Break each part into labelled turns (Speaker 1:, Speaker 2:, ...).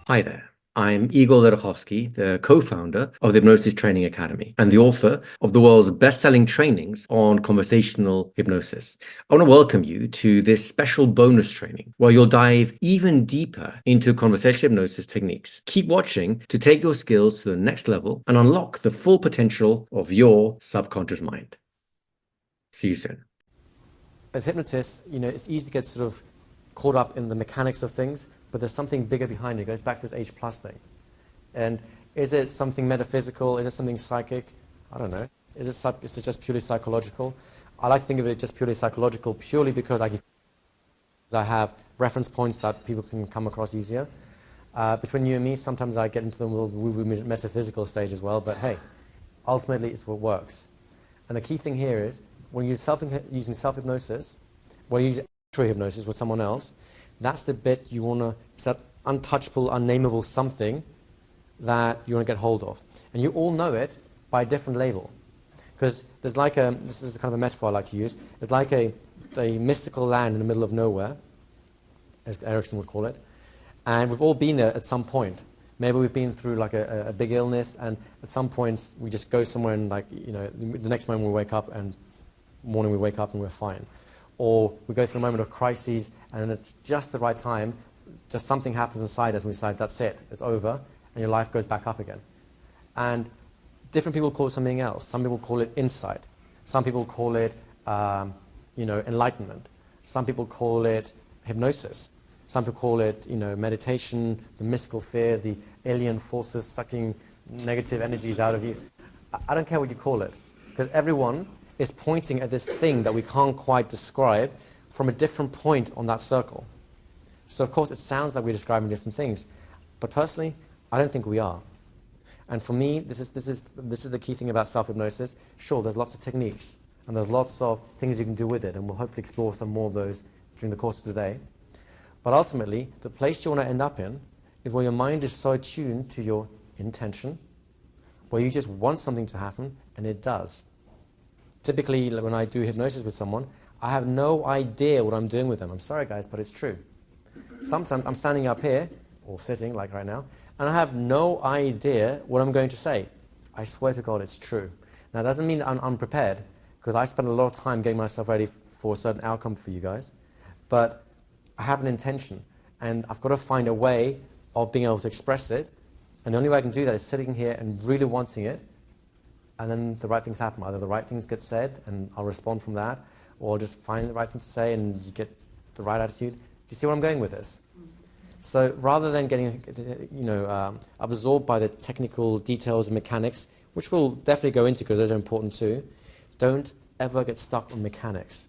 Speaker 1: Hi there. I'm Igor Ledochowski, the co-founder of the Hypnosis Training Academy and the author of the world's best-selling trainings on conversational hypnosis. I want to welcome you to this special bonus training where you'll dive even deeper into conversational hypnosis techniques. Keep watching to take your skills to the next level and unlock the full potential of your subconscious mind. See you soon.
Speaker 2: As hypnotists, it's easy to get sort of caught up in the mechanics of things, but there's something bigger behind it. It goes back to this H plus thing. And is it something metaphysical? Is it something psychic? I don't know. Is it just purely psychological? I like to think of it just purely psychological, purely because I have reference points that people can come across easier. Between you and me, sometimes I get into the woo-woo metaphysical stage as well, but hey, ultimately it's what works. And the key thing here is, when you're using self-hypnosis, when you use hypnosis with someone else, that's the bit you want to, it's that untouchable, unnameable something that you want to get hold of. And you all know it by a different label. Because there's like this is kind of a metaphor I like to use, it's like a mystical land in the middle of nowhere, as Erickson would call it, and we've all been there at some point. Maybe we've been through like a big illness, and at some point we just go somewhere and the next moment we wake up and we're fine. Or we go through a moment of crises and it's just the right time, just something happens inside us and we decide that's it, it's over, and your life goes back up again. And different people call it something else. Some people call it insight. Some people call it enlightenment. Some people call it hypnosis. Some people call it meditation, the mystical fear, the alien forces sucking negative energies out of you. I don't care what you call it, because everyone is pointing at this thing that we can't quite describe from a different point on that circle. So of course it sounds like we're describing different things, but personally, I don't think we are. And for me, this is the key thing about self-hypnosis. Sure, there's lots of techniques, and there's lots of things you can do with it, and we'll hopefully explore some more of those during the course of today. But ultimately, the place you want to end up in is where your mind is so attuned to your intention, where you just want something to happen, and it does. Typically, when I do hypnosis with someone, I have no idea what I'm doing with them. I'm sorry, guys, but it's true. Sometimes I'm standing up here, or sitting, like right now, and I have no idea what I'm going to say. I swear to God, it's true. Now, that doesn't mean I'm unprepared, because I spend a lot of time getting myself ready for a certain outcome for you guys. But I have an intention, and I've got to find a way of being able to express it, and the only way I can do that is sitting here and really wanting it, and then the right things happen. Either the right things get said, and I'll respond from that, or I'll just find the right thing to say, and you get the right attitude. Do you see where I'm going with this? So rather than getting absorbed by the technical details and mechanics, which we'll definitely go into because those are important too, don't ever get stuck on mechanics.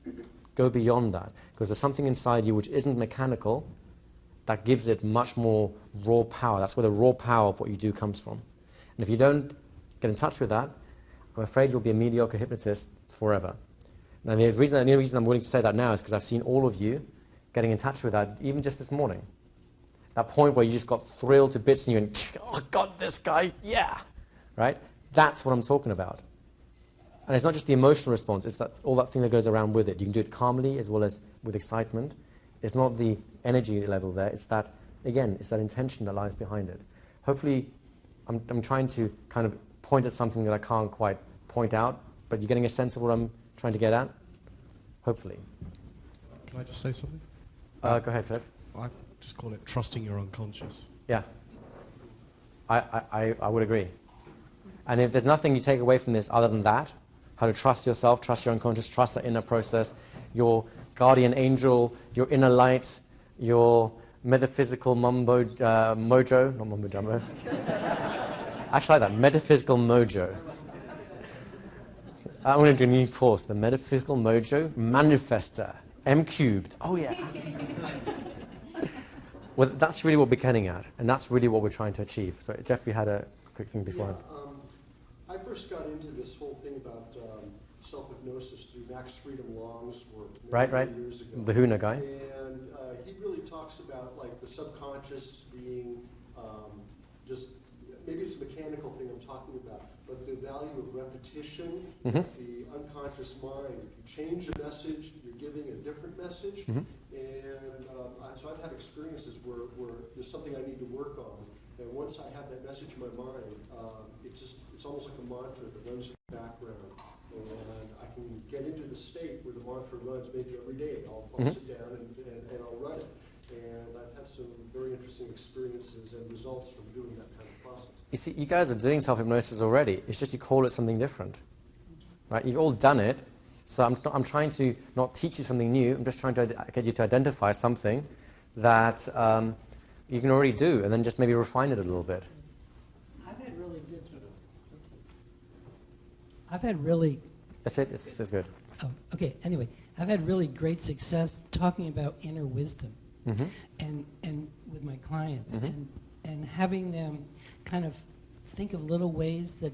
Speaker 2: Go beyond that, because there's something inside you which isn't mechanical that gives it much more raw power. That's where the raw power of what you do comes from. And if you don't get in touch with that, I'm afraid you'll be a mediocre hypnotist forever. Now, the only reason I'm willing to say that now is because I've seen all of you getting in touch with that, even just this morning. That point where you just got thrilled to bits and you went, oh, God, this guy, yeah, right? That's what I'm talking about. And it's not just the emotional response, it's all that thing that goes around with it. You can do it calmly as well as with excitement. It's not the energy level there, it's that, again, it's that intention that lies behind it. Hopefully, I'm trying to kind of point at something that I can't quite point out, but you're getting a sense of what I'm trying to get at? Hopefully.
Speaker 3: Can I just say something?
Speaker 2: Go ahead, Cliff.
Speaker 3: I just call it trusting your unconscious.
Speaker 2: Yeah. I would agree. And if there's nothing you take away from this other than that, how to trust yourself, trust your unconscious, trust the inner process, your guardian angel, your inner light, your metaphysical mojo, not mumbo jumbo. Actually, I like that, metaphysical mojo. I'm going to do a new course, the metaphysical mojo manifester, M cubed. Oh yeah. Well, that's really what we're getting at, and that's really what we're trying to achieve. So Jeffrey had a quick thing before.
Speaker 4: Yeah, I first got into this whole thing about self-hypnosis through Max Freedom Long's work
Speaker 2: right.
Speaker 4: years ago.
Speaker 2: The Huna guy.
Speaker 4: And he really talks about like the subconscious being just, maybe it's a mechanical thing I'm talking about, but the value of repetition, the unconscious mind. If you change a message, you're giving a different message. And so I've had experiences where there's something I need to work on, and once I have that message in my mind, it's almost like a mantra that runs in the background, and I can get into the state where the mantra runs maybe every day. I'll sit down and I'll run it, and I've had some very interesting experiences and results from doing that kind of process.
Speaker 2: You see, you guys are doing self-hypnosis already. It's just you call it something different, right? You've all done it. So I'm trying to not teach you something new. I'm just trying to get you to identify something that you can already do, and then just maybe refine it a little bit.
Speaker 5: I've had really.
Speaker 2: That's it. This is good.
Speaker 5: Oh, okay. Anyway, I've had really great success talking about inner wisdom, and with my clients, and having them kind of think of little ways that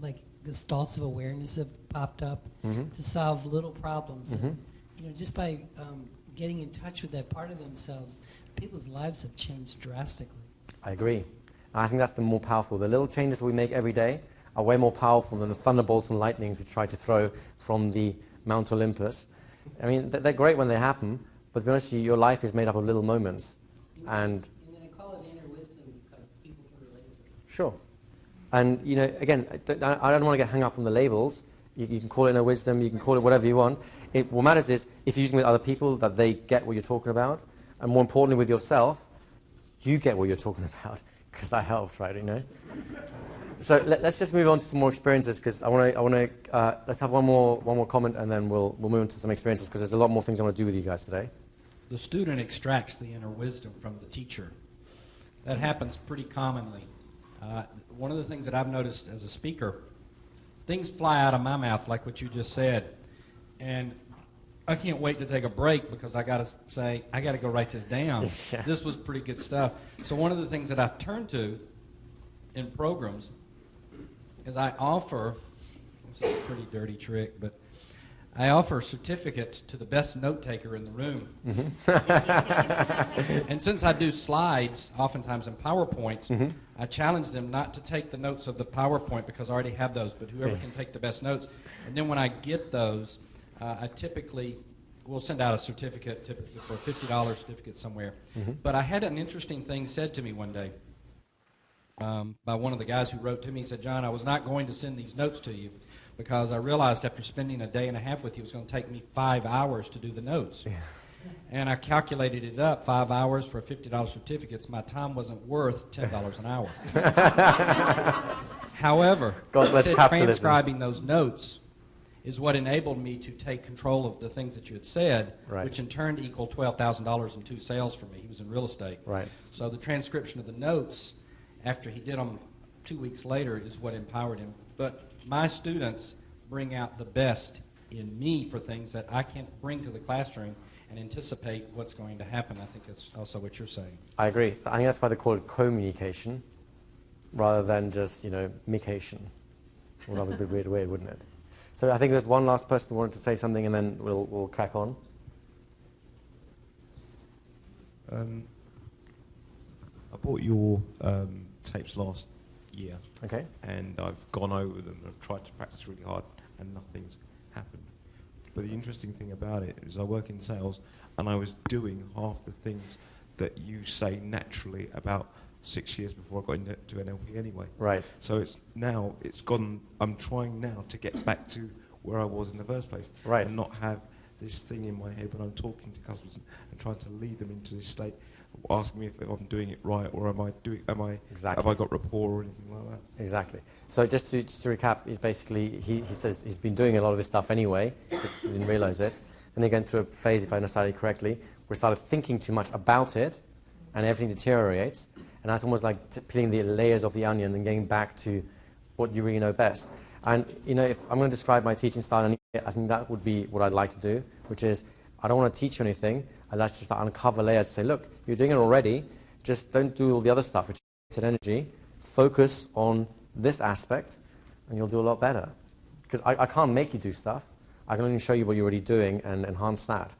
Speaker 5: like gestalts of awareness have popped up to solve little problems. And, just by getting in touch with that part of themselves, people's lives have changed drastically.
Speaker 2: I agree. I think that's the more powerful. The little changes we make every day are way more powerful than the thunderbolts and lightnings we try to throw from the Mount Olympus. I mean, they're great when they happen, but to be honest with you, your life is made up of little moments. And
Speaker 5: I call it inner wisdom because people can relate to it.
Speaker 2: Sure. And, again, I don't want to get hung up on the labels. You can call it inner wisdom, you can call it whatever you want. What matters is, if you're using it with other people, that they get what you're talking about. And more importantly, with yourself, you get what you're talking about. Because that helps, right, So let's just move on to some more experiences, because I want to, let's have one more comment, and then we'll move on to some experiences, because there's a lot more things I want to do with you guys today.
Speaker 6: The student extracts the inner wisdom from the teacher. That happens pretty commonly. One of the things that I've noticed as a speaker, things fly out of my mouth like what you just said, and I can't wait to take a break because I got to say, I got to go write this down.
Speaker 2: Yeah.
Speaker 6: This was pretty good stuff. So one of the things that I've turned to in programs is I offer, this is a pretty dirty trick, but I offer certificates to the best note taker in the room. And since I do slides, oftentimes in PowerPoints, I challenge them not to take the notes of the PowerPoint because I already have those, but whoever can take the best notes. And then when I get those, I typically will send out a certificate, typically for a $50 certificate somewhere. But I had an interesting thing said to me one day by one of the guys who wrote to me. He said, John, I was not going to send these notes to you because I realized after spending a day and a half with you, it was going to take me 5 hours to do the notes. And I calculated it up, 5 hours for $50 certificates. My time wasn't worth $10 an hour. However,
Speaker 2: God,
Speaker 6: said transcribing those notes is what enabled me to take control of the things that you had said, which in turn equaled $12,000 in 2 sales for me. He was in real estate.
Speaker 2: Right.
Speaker 6: So the transcription of the notes, after he did them 2 weeks later, is what empowered him. But my students bring out the best in me for things that I can't bring to the classroom and anticipate what's going to happen. I think it's also what you're saying.
Speaker 2: I agree. I think that's why they call it communication rather than just, mication. Well, that would be weird, wouldn't it? So I think there's one last person who wanted to say something, and then we'll crack on.
Speaker 3: I bought your tapes last year.
Speaker 2: Okay.
Speaker 3: And I've gone over them. I've tried to practice really hard, and nothing's happened. But the interesting thing about it is I work in sales, and I was doing half the things that you say naturally about 6 years before I got into NLP anyway.
Speaker 2: Right.
Speaker 3: So it's gone. I'm trying now to get back to where I was in the first place.
Speaker 2: Right.
Speaker 3: And not have this thing in my head when I'm talking to customers and trying to lead them into this state, asking me if I'm doing it right, or
Speaker 2: Exactly.
Speaker 3: have I got rapport or anything like that.
Speaker 2: Exactly. So just to recap, is basically he says he's been doing a lot of this stuff anyway, just didn't realize it. Then he went through a phase, if I understand it correctly, where he started thinking too much about it, and everything deteriorates. And that's almost like peeling the layers of the onion and getting back to what you really know best. And, if I'm going to describe my teaching style, I think that would be what I'd like to do, which is I don't want to teach you anything. I'd like to just uncover layers and say, look, you're doing it already. Just don't do all the other stuff, which is energy. Focus on this aspect, and you'll do a lot better. Because I can't make you do stuff. I can only show you what you're already doing and enhance that.